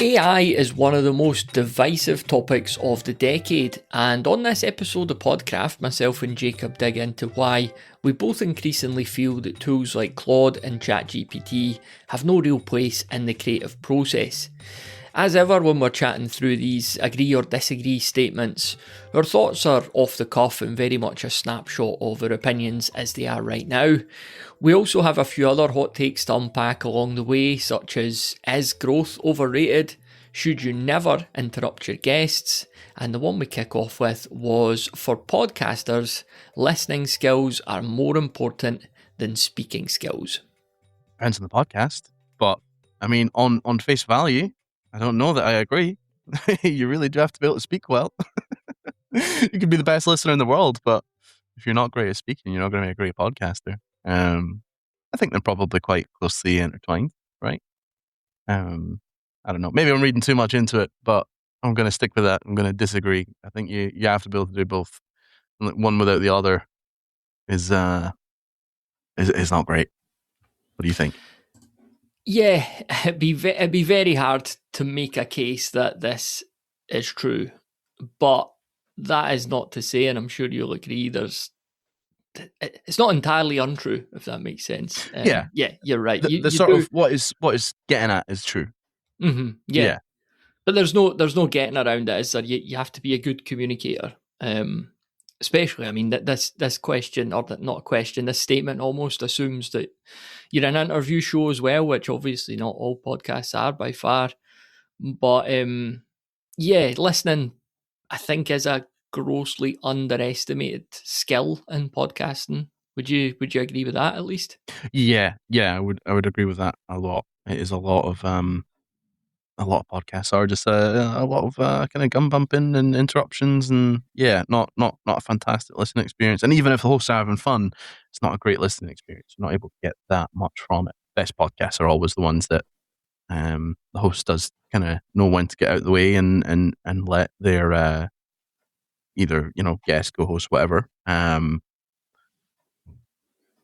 AI is one of the most divisive topics of the decade, and on this episode of Podcraft, myself and Jacob dig into why we both increasingly feel that tools like Claude and ChatGPT have no real place in the creative process. As ever, when we're chatting through these agree or disagree statements, our thoughts are off the cuff and very much a snapshot of our opinions as they are right now. We also have a few other hot takes to unpack along the way, such as, is growth overrated? Should you never interrupt your guests? And the one we kick off with was, for podcasters, listening skills are more important than speaking skills. Depends on the podcast, but I mean, on face value, I don't know that I agree. You really do have to be able to speak well. You could be the best listener in the world, but if you're not great at speaking, you're not going to be a great podcaster. I think they're probably quite closely intertwined, right? I don't know. Maybe I'm reading too much into it, but I'm going to stick with that. I'm going to disagree. I think you have to be able to do both. One without the other is not great. What do you think? Yeah, it'd be very hard to make a case that this is true, but that is not to say, and I'm sure you'll agree, it's not entirely untrue, if that makes sense. Yeah, you're right. The sort of what is getting at is true. Mm-hmm. Yeah, but there's no getting around it. Is that you have to be a good communicator. Especially, I mean, this question, or not a question, this statement almost assumes that you're an interview show as well, which obviously not all podcasts are by far. But listening, I think, is a grossly underestimated skill in podcasting. Would you agree with that at least? Yeah, I would agree with that a lot. It is a lot of podcasts are just a lot of kind of gun bumping and interruptions, and not a fantastic listening experience. And even if the hosts are having fun, it's not a great listening experience. You're not able to get that much from it. Best podcasts are always the ones that the host does kind of know when to get out of the way and let their either guest, co-host, whatever, go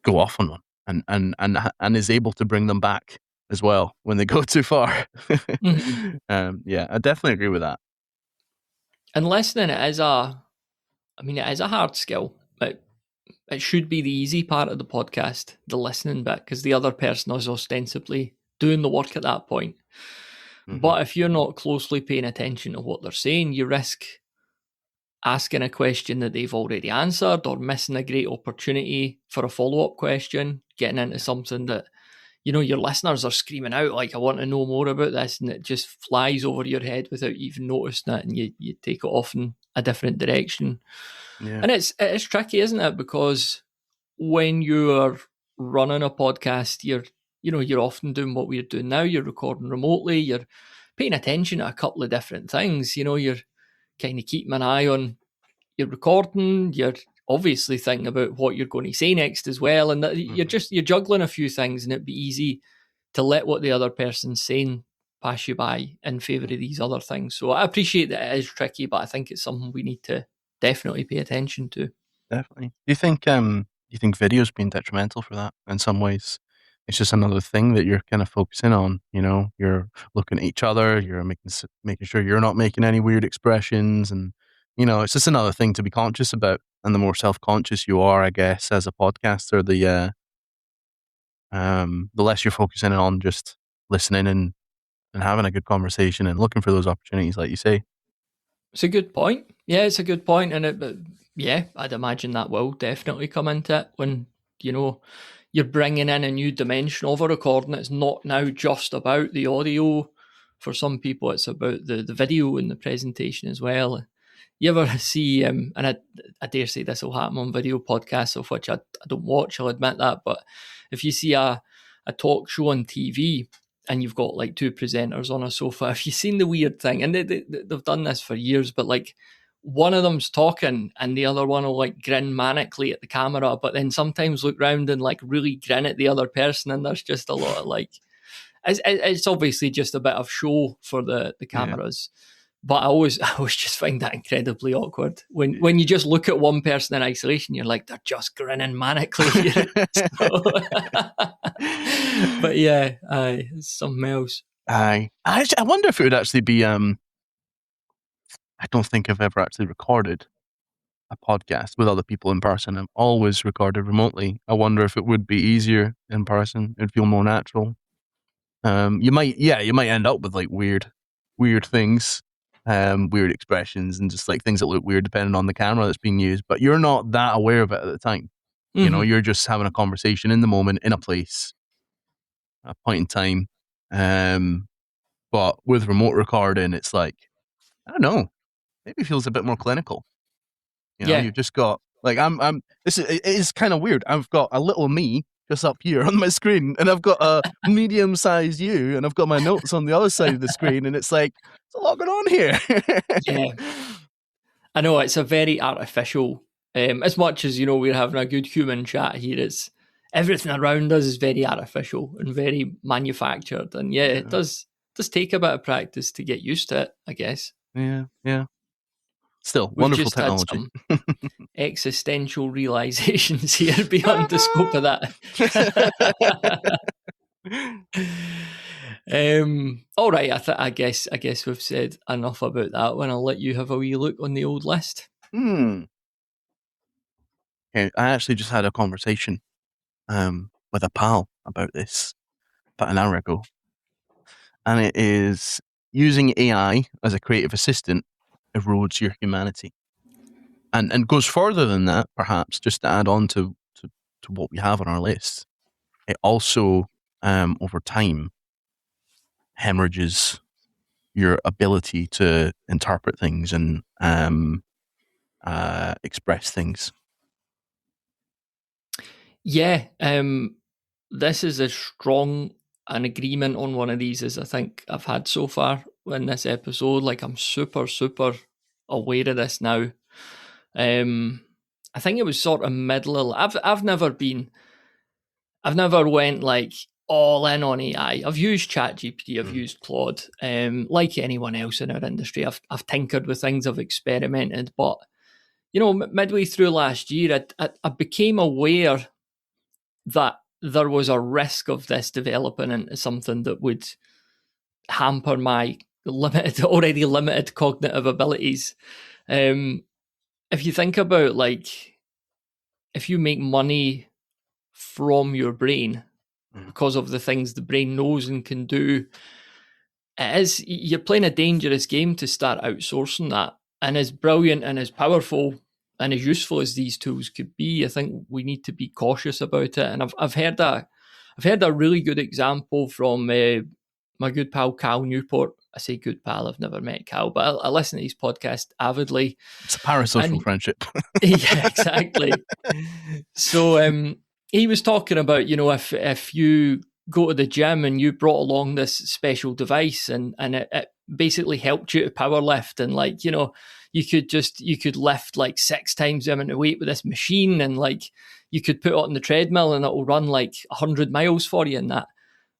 off on one and is able to bring them back as well when they go too far. Mm-hmm. I definitely agree with that. And listening, it is a hard skill, but it should be the easy part of the podcast, the listening bit, because the other person is ostensibly doing the work at that point. Mm-hmm. But if you're not closely paying attention to what they're saying, you risk asking a question that they've already answered, or missing a great opportunity for a follow-up question, getting into something that your listeners are screaming out, like, I want to know more about this, and it just flies over your head without even noticing it, and you take it off in a different direction. Yeah. And it's tricky, isn't it? Because when you're running a podcast, you're often doing what we're doing now. You're recording remotely, you're paying attention to a couple of different things. You're kind of keeping an eye on your recording, you're obviously thinking about what you're going to say next as well, and that you're juggling a few things, and it'd be easy to let what the other person's saying pass you by in favour of these other things. So I appreciate that it is tricky, but I think it's something we need to definitely pay attention to. Definitely. Do you think video's been detrimental for that in some ways? It's just another thing that you're kind of focusing on. You're looking at each other, you're making sure you're not making any weird expressions, and it's just another thing to be conscious about. And the more self-conscious you are, I guess, as a podcaster, the less you're focusing on just listening and having a good conversation and looking for those opportunities, like you say. It's a good point. Yeah, it's a good point. And I'd imagine that will definitely come into it when, you're bringing in a new dimension of a recording. It's not now just about the audio. For some people, it's about the video and the presentation as well. You ever see, and I dare say this will happen on video podcasts, of which I don't watch, I'll admit that, but if you see a talk show on TV and you've got like two presenters on a sofa, have you seen the weird thing? And they've done this for years, but like one of them's talking and the other one will like grin manically at the camera, but then sometimes look round and like really grin at the other person, and there's just a lot of like, it's obviously just a bit of show for the cameras. Yeah. But I always just find that incredibly awkward. When you just look at one person in isolation, you're like, they're just grinning manically. But yeah, it's something else. I wonder if it would actually be. I don't think I've ever actually recorded a podcast with other people in person. I've always recorded remotely. I wonder if it would be easier in person. It'd feel more natural. You might end up with like weird things, weird expressions, and just like things that look weird depending on the camera that's being used. But you're not that aware of it at the time. Hmm. You're just having a conversation in the moment, in a place, a point in time. Um, but with remote recording, it's like I don't know, maybe it feels a bit more clinical. Yeah, You've just got like it is kind of weird. I've got a little me just up here on my screen, and I've got a medium-sized you, and I've got my notes on the other side of the screen, and it's like there's a lot going on here. yeah. I know it's a very artificial. As much as we're having a good human chat here, it's everything around us is very artificial and very manufactured. And yeah, it Yeah, does take a bit of practice to get used to it, I guess. yeah, yeah. Still, We've wonderful just had technology. some existential realizations here beyond the scope of that. All right, I guess we've said enough about that one. I'll let you have a wee look on the old list. Hmm. Okay, I actually just had a conversation with a pal about this about an hour ago, and it is using AI as a creative assistant erodes your humanity. And goes further than that, perhaps, just to add on to what we have on our list. It also, over time, hemorrhages your ability to interpret things and express things. Yeah, this is as strong an agreement on one of these as I think I've had so far in this episode. Like I'm super, super aware of this now. Um, I think it was sort of middle. I've never went like all in on AI. I've used ChatGPT, I've Mm. used Claude. Like anyone else in our industry, I've tinkered with things, I've experimented. But midway through last year, I became aware that there was a risk of this developing into something that would hamper my already limited cognitive abilities. Um, if you think about like if you make money from your brain Mm. because of the things the brain knows and can do, you're playing a dangerous game to start outsourcing that. And as brilliant and as powerful and as useful as these tools could be, I think we need to be cautious about it. And I've heard a really good example from my good pal Cal Newport. I say good pal, I've never met Cal, but I listen to his podcast avidly. It's a parasocial And friendship. yeah, exactly. So he was talking about, if you go to the gym and you brought along this special device and it basically helped you to power lift and like, you could lift like 6 times the amount of weight with this machine and like you could put it on the treadmill and it'll run like 100 miles for you and that.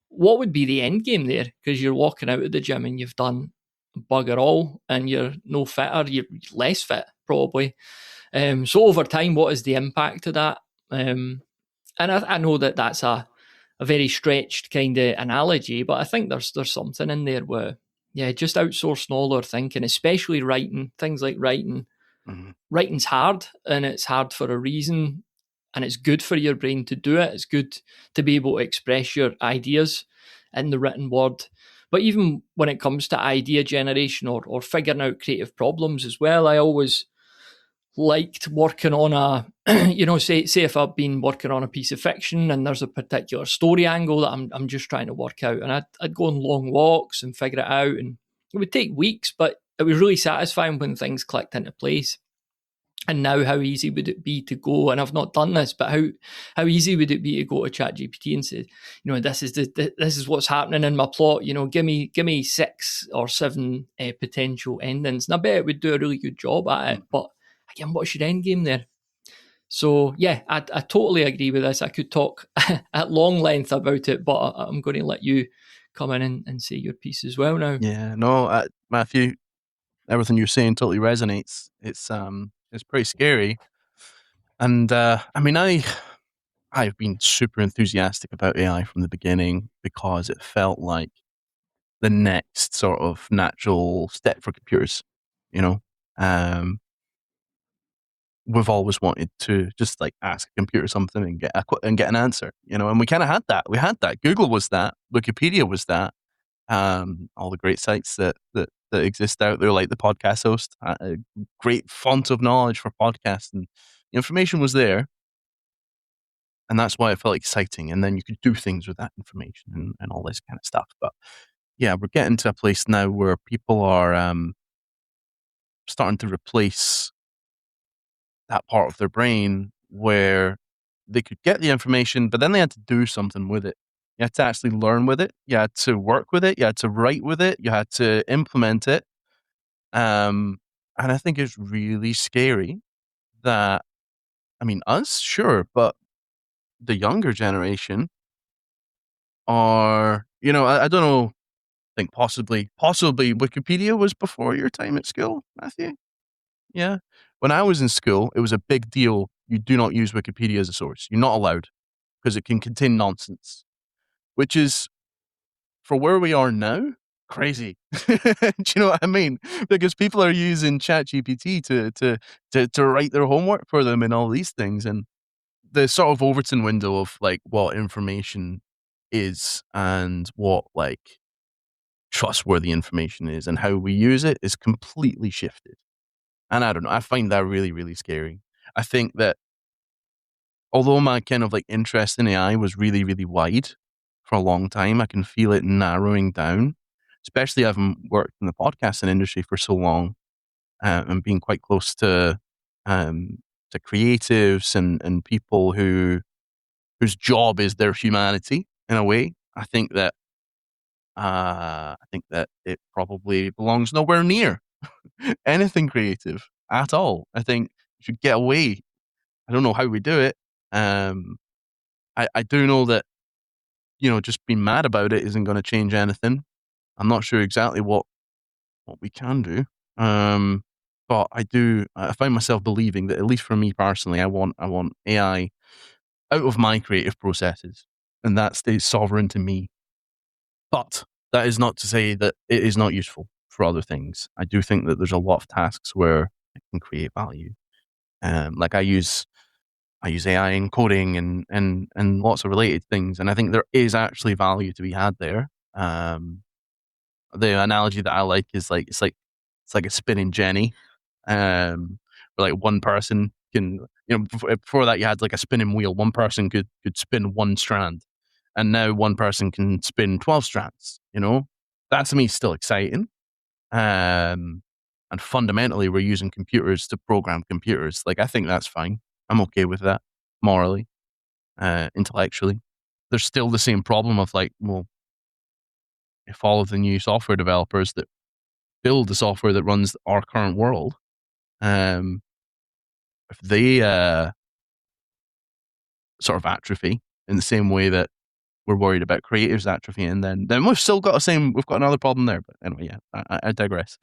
What would be the end game there? Because you're walking out of the gym and you've done bugger all and you're no fitter, you're less fit probably. So over time, what is the impact of that? And I know that that's a very stretched kind of analogy, but I think there's something in there where, yeah, just outsourcing all our thinking, especially writing, things like writing. Mhm. Writing's hard, and it's hard for a reason, and it's good for your brain to do it. It's good to be able to express your ideas in the written word. But even when it comes to idea generation or figuring out creative problems as well, I always liked working on say if I've been working on a piece of fiction and there's a particular story angle that I'm just trying to work out, and I'd go on long walks and figure it out, and it would take weeks, but it was really satisfying when things clicked into place. And now, how easy would it be to go? And I've not done this, but how easy would it be to go to ChatGPT and say, this is what's happening in my plot. Give me 6 or 7 potential endings, and I bet it would do a really good job at it. Mm. But again, what's your end game there? So yeah, I totally agree with this. I could talk at long length about it, but I'm going to let you come in and say your piece as well now. Yeah, no, Matthew, everything you're saying totally resonates. It's pretty scary, and I mean, I've been super enthusiastic about AI from the beginning because it felt like the next sort of natural step for computers. You know, um, we've always wanted to just like ask a computer something and get an answer. You know, and we kind of had that. We had that. Google was that. Wikipedia was that. All the great sites that exist out there, like the podcast host, a great font of knowledge for podcasts, and the information was there, and that's why it felt exciting. And then you could do things with that information and all this kind of stuff. But yeah, we're getting to a place now where people are starting to replace that part of their brain where they could get the information, but then they had to do something with it. You had to actually learn with it. You had to work with it. You had to write with it. You had to implement it. And I think it's really scary that, I mean, us, sure, but the younger generation are, I don't know, I think possibly Wikipedia was before your time at school, Matthew. Yeah. When I was in school, it was a big deal. You do not use Wikipedia as a source. You're not allowed because it can contain nonsense, which is for where we are now, crazy. Do you know what I mean? Because people are using ChatGPT to write their homework for them and all these things. And the sort of Overton window of like what information is and what like trustworthy information is and how we use it is completely shifted. And I don't know, I find that really, really scary. I think that although my kind of like interest in AI was really, really wide for a long time, I can feel it narrowing down, especially having worked in the podcasting industry for so long, and being quite close um, to creatives and people whose job is their humanity in a way. I think that it probably belongs nowhere near anything creative at all. I think you should get away. I don't know how we do it. Um, I do know that, just being mad about it isn't going to change anything. I'm not sure exactly what we can do. But I find myself believing that, at least for me personally, I want AI out of my creative processes and that stays sovereign to me. But that is not to say that it is not useful for other things. I do think that there's a lot of tasks where it can create value. Like I use AI in coding and lots of related things, and I think there is actually value to be had there. The analogy that I like is like it's like a spinning Jenny, where like one person can, before that you had like a spinning wheel. One person could spin one strand, and now one person can spin 12 strands. That to me is still exciting. Um, and fundamentally, we're using computers to program computers. Like I think that's fine. I'm okay with that morally, intellectually. There's still the same problem of like, well, if all of the new software developers that build the software that runs our current world, um, if they sort of atrophy in the same way that we're worried about creatives atrophying, then we've got another problem there. But anyway, yeah, I digress.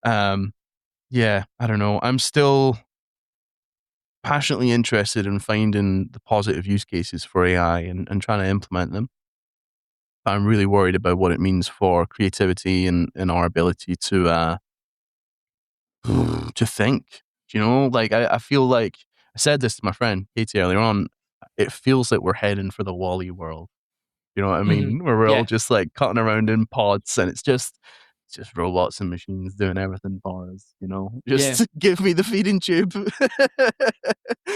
Yeah, I don't know. I'm still passionately interested in finding the positive use cases for AI and trying to implement them. I'm really worried about what it means for creativity and our ability to think. Like I feel like I said this to my friend Katie earlier on. It feels like we're heading for the Wall-E world. You know what I Hmm. mean? Where we're all Yeah. just like cutting around in pods, and it's just robots and machines doing everything for us. Yeah. Just give me the feeding tube.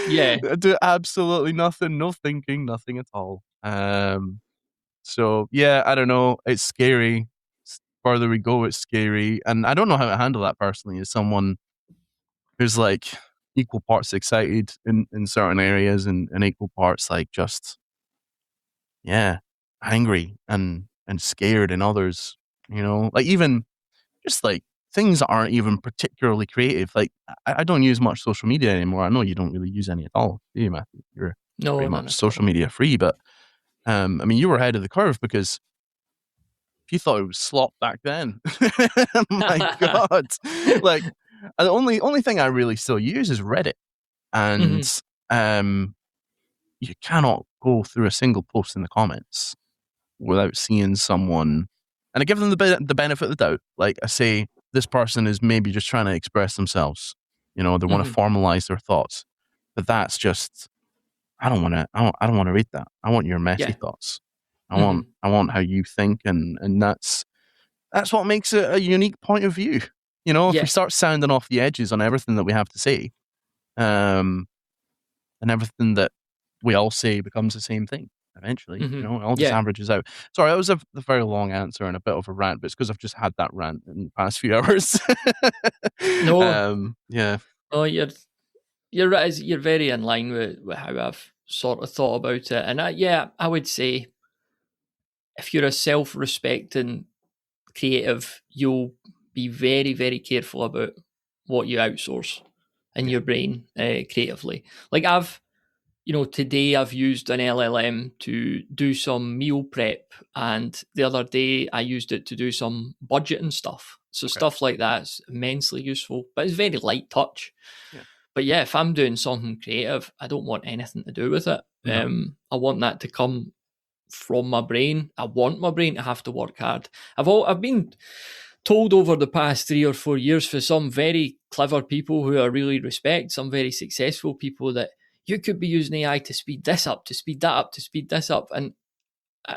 Yeah. Do absolutely nothing, no thinking, nothing at all. So yeah, I don't know. It's scary. Further we go, it's scary, and I don't know how to handle that personally. As someone who's like equal parts excited in certain areas and equal parts like just yeah angry and scared in others. Like even just like things that aren't even particularly creative. Like I don't use much social media anymore. I know you don't really use any at all, do you, Matthew? You're No, pretty none much at social all. media free, but I mean, you were ahead of the curve because if you thought it was slop back then, my God, like the only thing I really still use is Reddit, and Hmm. um, you cannot go through a single post in the comments without seeing someone and I give them the benefit of the doubt. Like I say, this person is maybe just trying to express themselves. They want to formalize their thoughts, but that's just I don't want to. I don't want to read that. I want your messy Yeah. thoughts. I want how you think, and that's what makes it a unique point of view. If we Yeah. start sounding off the edges on everything that we have to say, and everything that we all say becomes the same thing eventually. It all just Yeah. averages out. Sorry, that was a very long answer and a bit of a rant, but it's because I've just had that rant in the past few hours. No. Yeah. Oh, you're right. You're very in line with how I've sort of thought about it, and I would say if you're a self-respecting creative, you'll be very, very careful about what you outsource in Yeah. your brain creatively. Like today I've used an LLM to do some meal prep, and the other day I used it to do some budgeting stuff. So Okay. stuff like that's immensely useful, but it's very light touch. Yeah. But yeah, if I'm doing something creative, I don't want anything to do with it. No. I want that to come from my brain. I want my brain to have to work hard. I've been told over the past 3 or 4 years for some very clever people who I really respect, some very successful people, that you could be using AI to speed this up, to speed that up, to speed this up. And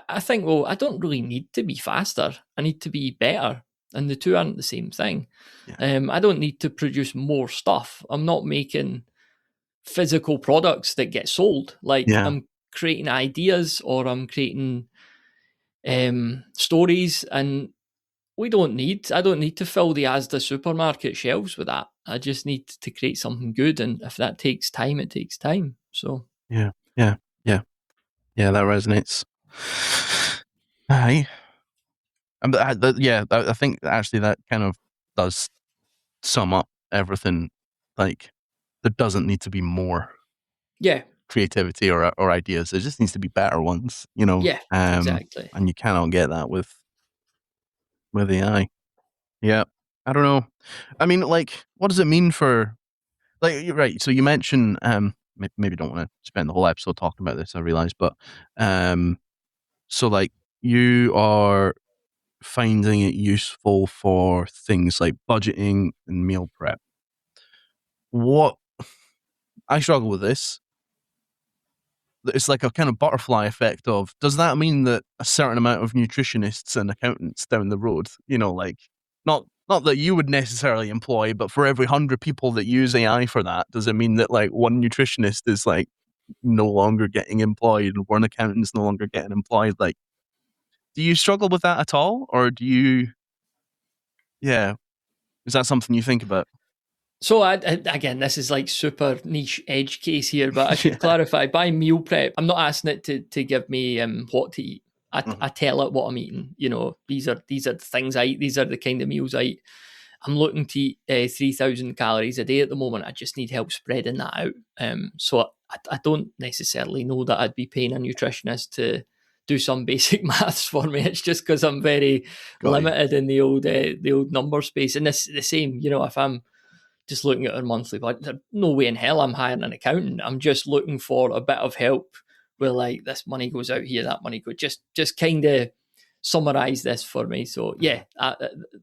I think, well, I don't really need to be faster. I need to be better. And the two aren't the same thing. Yeah. I don't need to produce more stuff. I'm not making physical products that get sold. Like Yeah. I'm creating ideas, or I'm creating stories, and I don't need to fill the Asda supermarket shelves with that. I just need to create something good, and if that takes time, it takes time. So Yeah. Yeah. Yeah. Yeah. That resonates. Aye. I think actually that kind of does sum up everything. Like, there doesn't need to be more yeah, creativity or ideas. There just needs to be better ones, yeah, exactly. and you cannot get that with AI. Yeah. I don't know. I mean, like, what does it mean for, like, you're right. So you mentioned, maybe don't want to spend the whole episode talking about this, I realize, but, so like you are finding it useful for things like budgeting and meal prep. What I struggle with this. It's like a kind of butterfly effect of, does that mean that a certain amount of nutritionists and accountants down the road, like, not that you would necessarily employ, but for every 100 people that use AI for that, does it mean that like one nutritionist is like no longer getting employed and one accountant is no longer getting employed? Like, do you struggle with that at all? Or is that something you think about? So again, this is like super niche edge case here, but I should Yeah. clarify. By meal prep, I'm not asking it to give me what to eat. I tell it what I'm eating. These are the things I eat. These are the kind of meals I eat. I'm looking to eat 3,000 calories a day at the moment. I just need help spreading that out. So I don't necessarily know that I'd be paying a nutritionist to do some basic maths for me. It's just because I'm very limited in the old number space. And this the same. If I'm just looking at our monthly budget, there's no way in hell I'm hiring an accountant. I'm just looking for a bit of help where, like, this money goes out here, that money goes. Just kind of summarize this for me. So yeah,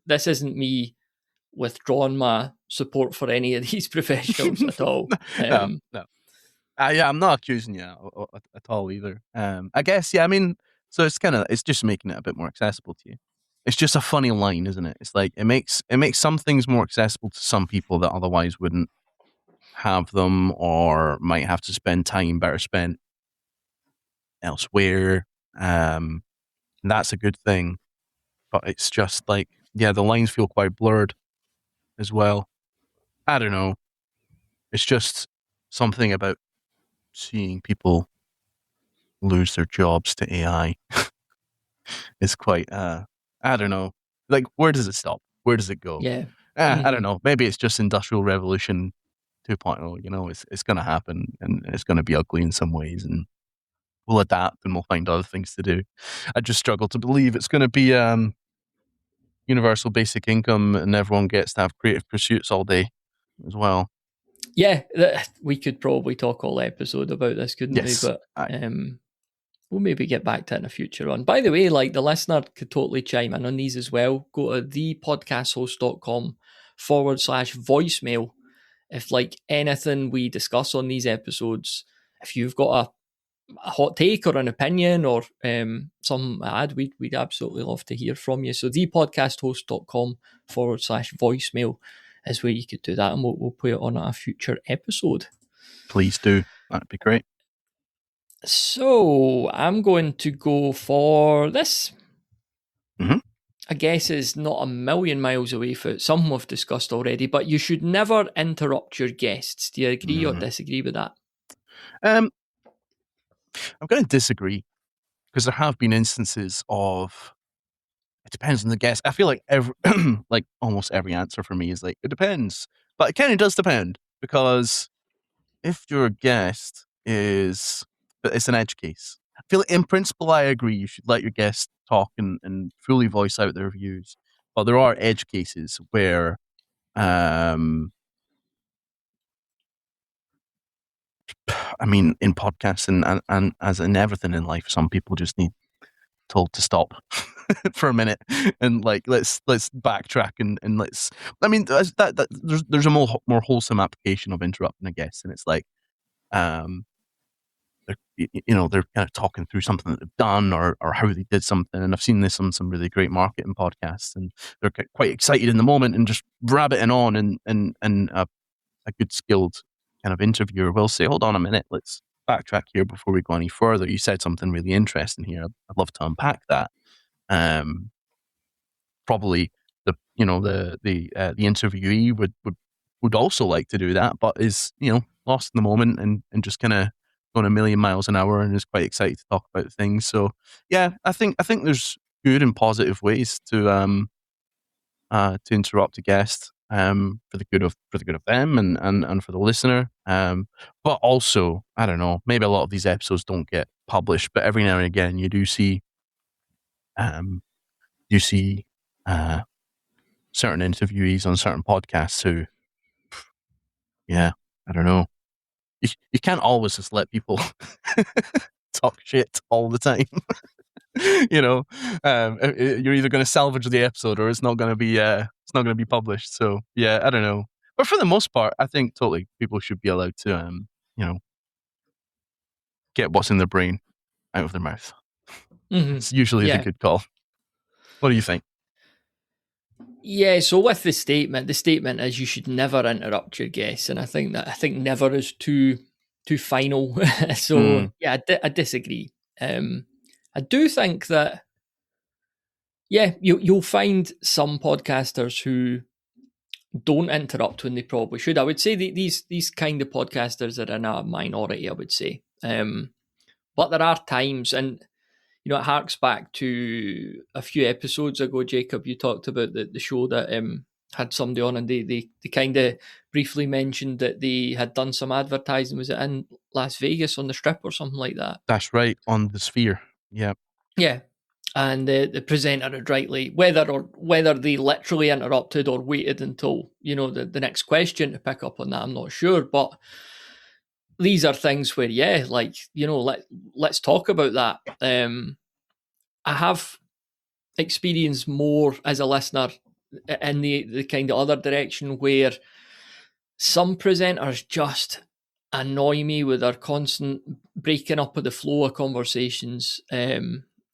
this isn't me withdrawn my support for any of these professionals at all. No. Yeah, I'm not accusing you at all either. I guess, yeah, I mean, so it's just making it a bit more accessible to you. It's just a funny line, isn't it? It's like, it makes some things more accessible to some people that otherwise wouldn't have them, or might have to spend time better spent elsewhere. That's a good thing. But it's just like, yeah, the lines feel quite blurred as well. I don't know. It's just something about seeing people lose their jobs to AI is quite, I don't know. Like, where does it stop? Where does it go? Yeah. I don't know. Maybe it's just Industrial Revolution 2.0. It's going to happen, and it's going to be ugly in some ways, and we'll adapt and we'll find other things to do. I just struggle to believe it's going to be universal basic income and everyone gets to have creative pursuits all day as well. Yeah, we could probably talk all episode about this, couldn't Yes. we? But We'll maybe get back to it in a future one. By the way, like the listener could totally chime in on these as well. Go to thepodcasthost.com/voicemail. If like anything we discuss on these episodes, if you've got a hot take or an opinion or some ad, we'd absolutely love to hear from you. So thepodcasthost.com/voicemail is where you could do that, and we'll put it on a future episode. Please do. That'd be great. So I'm going to go for this. Mm-hmm. I guess is not a million miles away from something we've discussed already, but you should never interrupt your guests. Do you agree or disagree with that? I'm going to disagree, because there have been instances of, it depends on the guest. I feel like like almost every answer for me is like, it depends. But it kind of does depend, because if your guest it's an edge case. I feel like in principle, I agree. You should let your guest talk and fully voice out their views. But there are edge cases where, I mean, in podcasts and as in everything in life, some people just need told to stop for a minute and like let's backtrack and let's. I mean, that there's a more wholesome application of interrupting a guest, and it's like, they're kind of talking through something that they've done or how they did something. And I've seen this on some really great marketing podcasts, and they're quite excited in the moment and just rabbiting on, and a good skilled kind of interviewer will say, hold on a minute, let's backtrack here before we go any further. You said something really interesting here. I'd love to unpack that. Probably the interviewee would also like to do that, but is lost in the moment and just kind of going a million miles an hour and is quite excited to talk about things. So yeah, I think there's good and positive ways to interrupt a guest for the good of them and for the listener. But also, I don't know, maybe a lot of these episodes don't get published, but every now and again you do see certain interviewees on certain podcasts who, yeah, I don't know. You can't always just let people talk shit all the time. You're either going to salvage the episode or it's not going to be published. So yeah, I don't know. But for the most part, I think totally people should be allowed to get what's in their brain out of their mouth. Mm-hmm. It's usually the good call. What do you think? Yeah, so with the statement is you should never interrupt your guests, and I think never is too final. So yeah, I disagree. I do think that you'll find some podcasters who don't interrupt when they probably should. I would say these kind of podcasters are in a minority, I would say. But there are times, and it harks back to a few episodes ago, Jacob, you talked about the show that had somebody on, and they kind of briefly mentioned that they had done some advertising. Was it in Las Vegas on the Strip or something like that? That's right, on the Sphere. Yeah. Yeah. And the presenter had rightly, whether they literally interrupted or waited until, the next question to pick up on that, I'm not sure. But these are things where, let's talk about that. I have experienced more as a listener in the kind of other direction where some presenters just annoy me with their constant breaking up of the flow of conversations,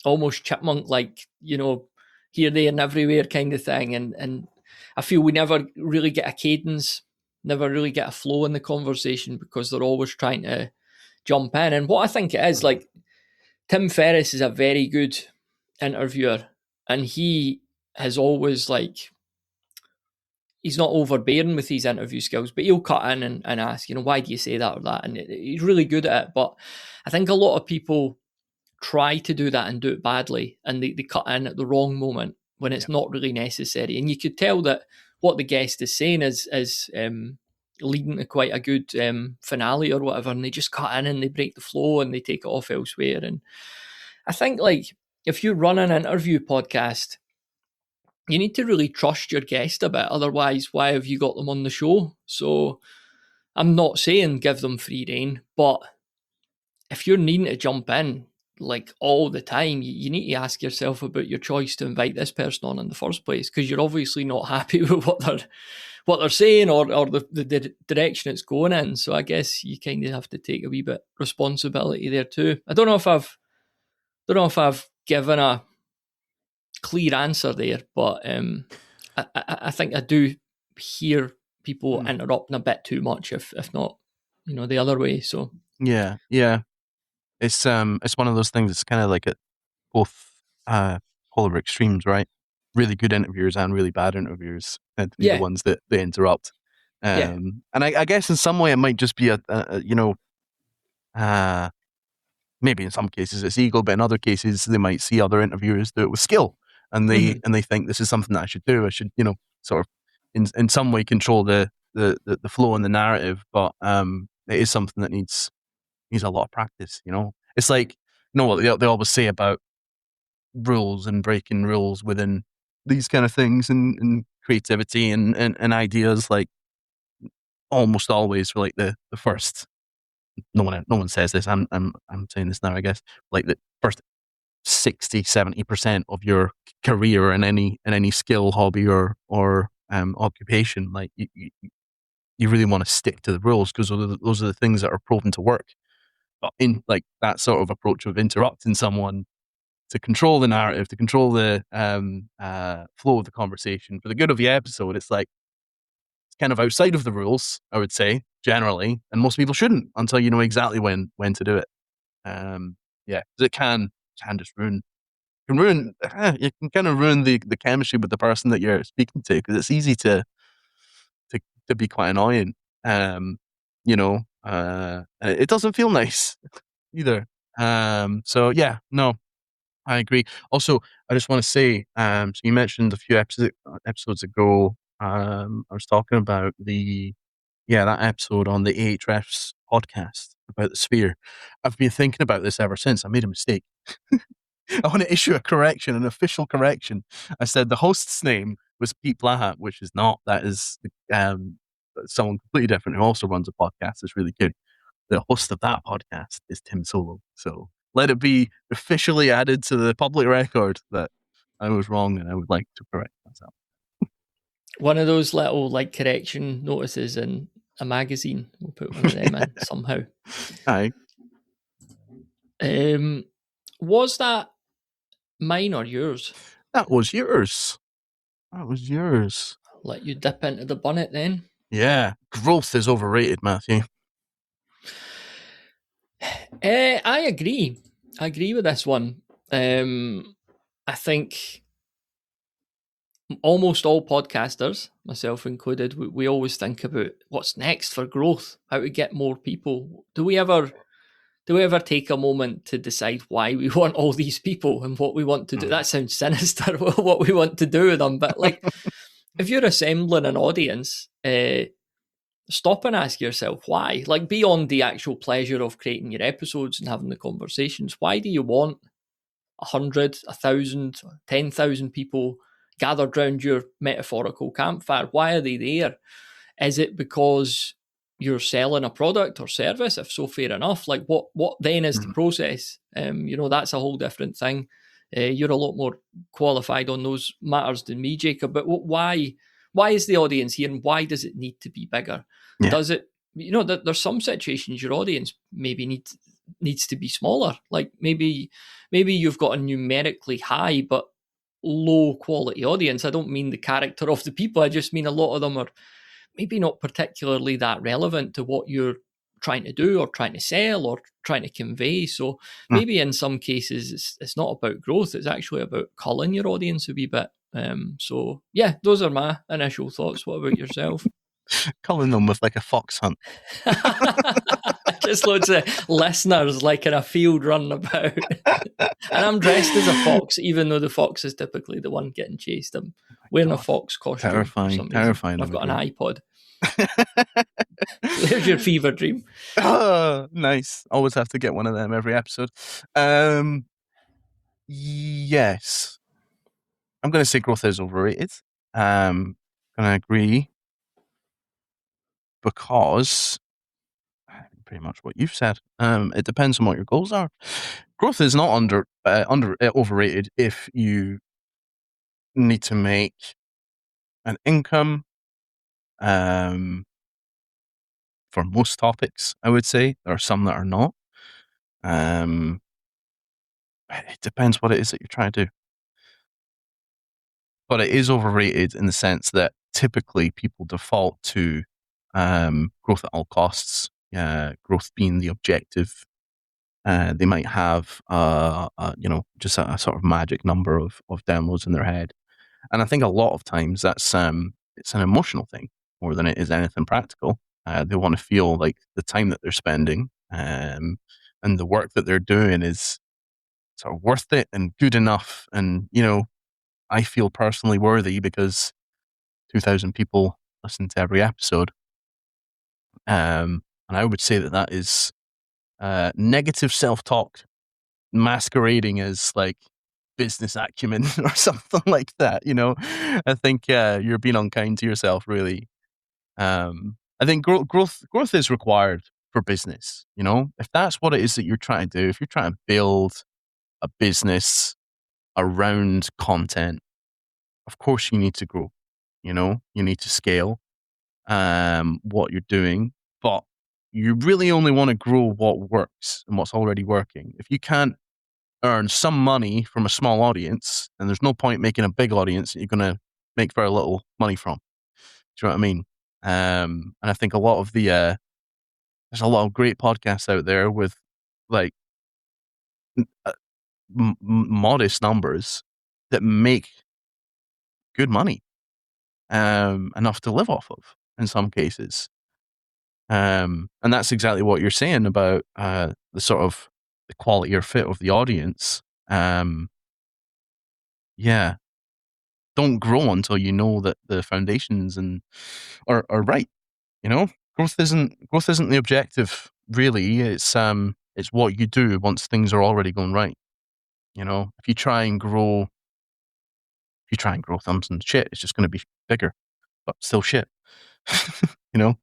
almost chipmunk like, here, there and everywhere kind of thing. And I feel we never really get a cadence, never really get a flow in the conversation because they're always trying to jump in. And what I think it is, like, Tim Ferriss is a very good interviewer, and he has always, he's not overbearing with his interview skills, but he'll cut in and ask, why do you say that or that? And he's really good at it. But I think a lot of people try to do that and do it badly, and they cut in at the wrong moment when it's not really necessary. And you could tell that what the guest is saying is leading to quite a good finale or whatever, and they just cut in and they break the flow and they take it off elsewhere. And I think, if you run an interview podcast, you need to really trust your guest a bit. Otherwise, why have you got them on the show? So I'm not saying give them free rein, but if you're needing to jump in, like all the time, you need to ask yourself about your choice to invite this person on in the first place, because you're obviously not happy with what they're saying, or the direction it's going in. So I guess you kind of have to take a wee bit responsibility there too. I don't know if I've given a clear answer there, but I think I do hear people interrupting a bit too much, if not, the other way. So Yeah, yeah. It's one of those things. It's kind of like at both polar extremes, right? Really good interviewers and really bad interviewers tend to be the yeah, ones that they interrupt. yeah, And I guess in some way it might just be uh, maybe in some cases it's ego, but in other cases they might see other interviewers do it with skill, and hmm they think this is something that I should do. I should, sort of in some way control the flow and the narrative, but it is something that needs a lot of practice. It's like, what they always say about rules and breaking rules within these kind of things, and creativity and ideas, like almost always for like the first, no one says this, I'm saying this now, I guess, like the first 60-70% of your career in any skill, hobby, or occupation, like you really want to stick to the rules, because those are the things that are proven to work. But in like that sort of approach of interrupting someone to control the narrative, to control the flow of the conversation for the good of the episode, it's like it's kind of outside of the rules, I would say, generally, and most people shouldn't until you know exactly when to do it. Yeah, 'cause it can just it can kind of ruin the chemistry with the person that you're speaking to, because it's easy to to be quite annoying. It doesn't feel nice either. So yeah, no, I agree. Also, I just want to say, so you mentioned a few episodes ago, I was talking about that episode on the AHREF's podcast about the sphere. I've been thinking about this ever since. I made a mistake. I want to issue a correction, an official correction. I said the host's name was Pete Blahat, which is not. That is someone completely different who also runs a podcast. It's really good. The host of that podcast is Tim Solo. So let it be officially added to the public record that I was wrong, and I would like to correct myself. one of those little like correction notices in a magazine. We'll put one of them in somehow. Aye. Was that mine or yours? That was yours. That was yours. I'll let you dip into the bonnet then. Yeah. Growth is overrated, Matthew. I agree. I agree with this one. I think almost all podcasters, myself included, we always think about what's next for growth, how to get more people. Do we ever take a moment to decide why we want all these people and what we want to do? That sounds sinister, what we want to do with them. But like, if you're assembling an audience, stop and ask yourself why. Like, beyond the actual pleasure of creating your episodes and having the conversations, why do you want 100, 1,000, 10,000 people gathered round your metaphorical campfire? Why are they there? Is it because you're selling a product or service? If so, fair enough. Like, what then is the process? That's a whole different thing. You're a lot more qualified on those matters than me, Jacob. But why is the audience here, and why does it need to be bigger? Yeah. Does it? There's some situations your audience maybe needs to be smaller. Like maybe you've got a numerically high but low quality audience. I don't mean the character of the people. I just mean a lot of them are maybe not particularly that relevant to what you're trying to do or trying to sell or trying to convey. So maybe in some cases it's not about growth, it's actually about culling your audience a wee bit. So yeah, those are my initial thoughts. What about yourself? Culling them with like a fox hunt. Just loads of listeners like in a field running about. And I'm dressed as a fox, even though the fox is typically the one getting chased. I'm wearing a fox costume. Terrifying. I've got an iPod. So there's your fever dream. Oh, nice. Always have to get one of them every episode. Yes. I'm going to say growth is overrated. Going to agree, because pretty much what you've said. It depends on what your goals are. growth is not overrated if you need to make an income. For most topics, I would say there are some that are not. It depends what it is that you're trying to do. But it is overrated in the sense that typically people default to growth at all costs, growth being the objective. They might have, just a sort of magic number of downloads in their head. And I think a lot of times it's an emotional thing more than it is anything practical. They want to feel like the time that they're spending and the work that they're doing is sort of worth it and good enough. And, I feel personally worthy because 2,000 people listen to every episode. And I would say that is negative self-talk masquerading as like business acumen or something like that. I think you're being unkind to yourself, really. I think growth is required for business. If that's what it is that you're trying to do, if you're trying to build a business around content, of course you need to grow. You need to scale what you're doing, but you really only want to grow what works and what's already working. If you can't earn some money from a small audience, and there's no point making a big audience that you're going to make very little money from. Do you know what I mean? And I think there's a lot of great podcasts out there with like modest numbers that make good money, enough to live off of in some cases. And that's exactly what you're saying about the sort of the quality or fit of the audience. Yeah, don't grow until you know that the foundations are right. Growth isn't the objective really. It's what you do once things are already going right. If you try and grow thumbs and shit, it's just going to be bigger, but still shit. you know.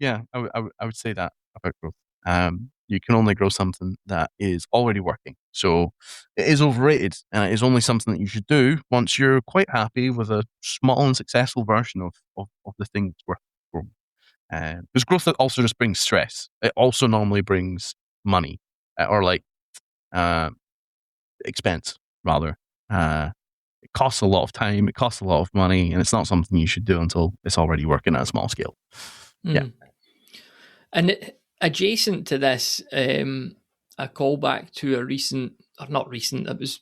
Yeah, I would say that about growth. You can only grow something that is already working. So it is overrated, and it is only something that you should do once you're quite happy with a small and successful version of the thing that's worth growing. Because growth also just brings stress. It also normally brings money, or like expense, rather. It costs a lot of time, it costs a lot of money, and it's not something you should do until it's already working at a small scale. Yeah. And adjacent to this, a callback to a recent, or not recent, it was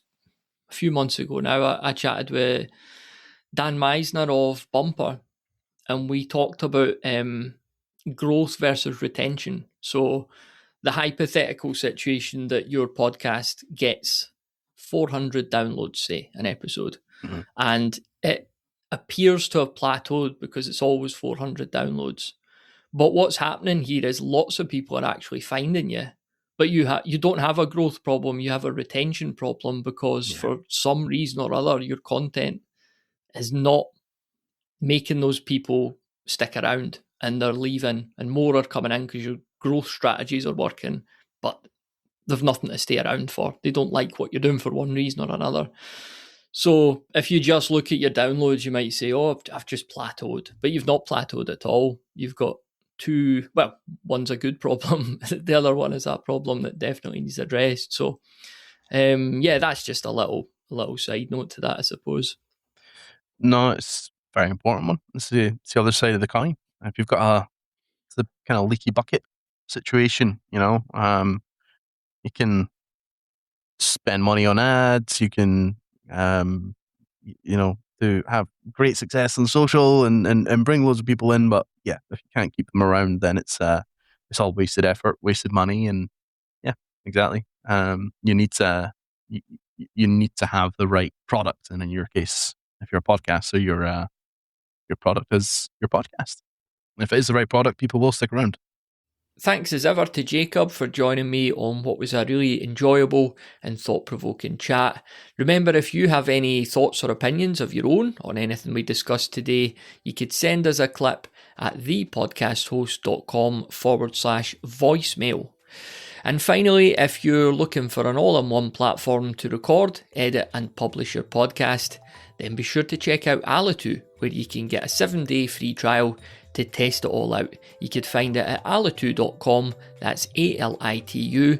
a few months ago now, I chatted with Dan Meisner of Bumper, and we talked about growth versus retention. So the hypothetical situation that your podcast gets 400 downloads, say, an episode, and it appears to have plateaued because it's always 400 downloads. But what's happening here is lots of people are actually finding you, but you don't have a growth problem, you have a retention problem because for some reason or other, your content is not making those people stick around, and they're leaving, and more are coming in because your growth strategies are working, but they've nothing to stay around for. They don't like what you're doing for one reason or another. So if you just look at your downloads, you might say, oh, I've just plateaued, but you've not plateaued at all. You've got two, well, one's a good problem. The other one is a problem that definitely needs addressed. So that's just a little side note to that, I suppose. No, it's a very important one. It's the other side of the coin. If you've got the kind of leaky bucket situation, you can spend money on ads. You can, to have great success on social and bring loads of people in. But yeah, if you can't keep them around, then it's all wasted effort, wasted money, and yeah, exactly. You need to have the right product, and in your case, if you're a podcast, so your product is your podcast. If it is the right product, people will stick around. Thanks as ever to Jacob for joining me on what was a really enjoyable and thought-provoking chat. Remember, if you have any thoughts or opinions of your own on anything we discussed today, you could send us a clip at thepodcasthost.com/voicemail. And finally, if you're looking for an all-in-one platform to record, edit and publish your podcast, then be sure to check out Alitu, where you can get a 7-day free trial to test it all out. You could find it at alitu.com, that's ALITU.com.